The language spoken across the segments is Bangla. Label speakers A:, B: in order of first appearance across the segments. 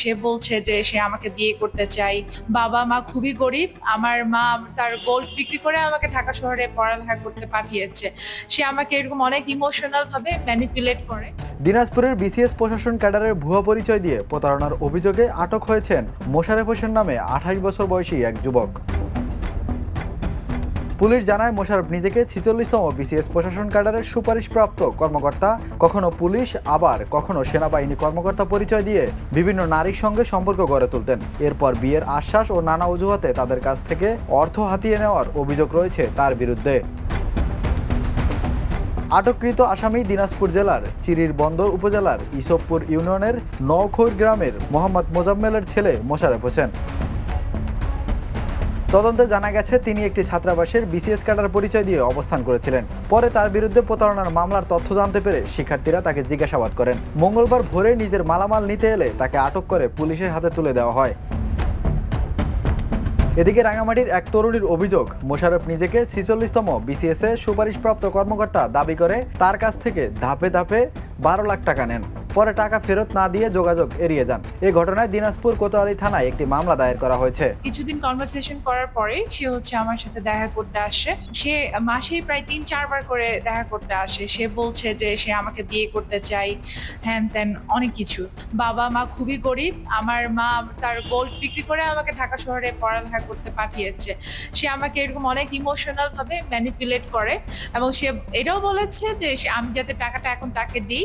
A: সে বলছে যে সে আমাকে বিয়ে করতে চায়। বাবা মা খুবই গরিব, আমার মা তার গোল্ড বিক্রি করে আমাকে ঢাকা শহরে পড়ালেখা করতে পাঠিয়েছে। সে আমাকে এরকম অনেক ইমোশনাল ভাবে ম্যানিপুলেট করে।
B: দিনাজপুরের বিসিএস প্রশাসন ক্যাডারের ভুয়া পরিচয় দিয়ে প্রতারণার অভিযোগে আটক হয়েছেন মোশারেফ হোসেন নামে 28 বছর বয়সী এক যুবক। পুলিশ জানায় মোশাররফ নিজেকে 46তম বিসিএস প্রশাসন ক্যাডারের সুপারিশপ্রাপ্ত কর্মকর্তা, কখনো পুলিশ আবার কখনো সেনাবাহিনী কর্মকর্তা পরিচয় দিয়ে বিভিন্ন নারীর সঙ্গে সম্পর্ক গড়ে তুলতেন। এরপর বিয়ের আশ্বাস ও নানা অজুহাতে তাদের কাছ থেকে অর্থ হাতিয়ে নেওয়ার অভিযোগ রয়েছে তার বিরুদ্ধে। আটককৃত আসামি দিনাজপুর জেলার চিরির বন্দর উপজেলার ইসবপুর ইউনিয়নের নওখৈর গ্রামের মোহাম্মদ মোজাম্মেলের ছেলে মোশাররফ হোসেন। তদন্তে জানা গেছে তিনি একটি ছাত্রাবাসের বিসিএস ক্যাডার পরিচয় দিয়ে অবস্থান করেছিলেন। পরে তার বিরুদ্ধে প্রতারণার মামলার তথ্য জানতে পেরে শিক্ষার্থীরা তাকে জিজ্ঞাসাবাদ করেন। মঙ্গলবার ভোরে নিজের মালামাল নিতে এলে তাকে আটক করে পুলিশের হাতে তুলে দেওয়া হয়। এদিকে রাঙামাটির এক তরুণীর অভিযোগ, মোশাররফ নিজেকে 46তম বিসিএস এ সুপারিশপ্রাপ্ত কর্মকর্তা দাবি করে তার কাছ থেকে ধাপে ধাপে 12 লাখ টাকা নেন। পরে টাকা ফেরত না দিয়ে যোগাযোগ এড়িয়ে যান। এই ঘটনায় দিনাজপুর কোতোয়ালি থানায় একটি মামলা দায়ের করা হয়েছে।
A: কিছুদিন কনভারসেশন করার পরে সে আমার সাথে দেখা করতে আসে। সে মাসে প্রায় 3-4 বার করে দেখা করতে আসে। সে বলছে যে সে আমাকে বিয়ে করতে চায়, হ্যান ত্যান অনেক কিছু। বাবা মা খুবই গরিব, আমার মা তার গোল্ড বিক্রি করে আমাকে ঢাকা শহরে পড়ালেখা করতে পাঠিয়েছে। সে আমাকে এরকম অনেক ইমোশনাল ভাবে ম্যানিপুলেট করে এবং সে এটাও বলেছে যে আমি যাতে টাকাটা এখন তাকে দিই,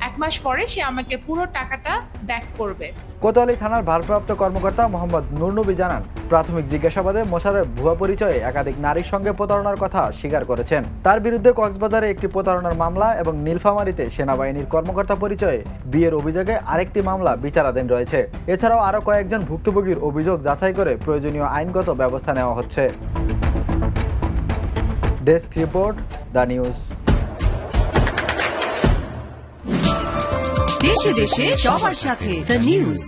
A: 1 মাস পরে সে আমাকে পুরো টাকাটা ব্যাক করবে।
B: কোতোয়ালি থানার ভারপ্রাপ্ত কর্মকর্তা মোহাম্মদ নুরনবী জানান, প্রাথমিক জিজ্ঞাসাবাদে মোশাররফ ভুয়া পরিচয়ে একাধিক নারীর সঙ্গে প্রতারণার কথা স্বীকার করেছেন। তার বিরুদ্ধে কক্সবাজারে একটি প্রতারণার মামলা এবং নীলফামারীতে সেনাবাহিনীর কর্মকর্তা পরিচয়ে বিয়ের অভিযোগে আরেকটি মামলা বিচারাধীন রয়েছে। এছাড়াও আরও কয়েকজন ভুক্তভোগীর অভিযোগ যাচাই করে প্রয়োজনীয় আইনগত ব্যবস্থা নেওয়া হচ্ছে। Desk report, the news.
C: দেশে দেশে সবার সাথে দ্য নিউজ।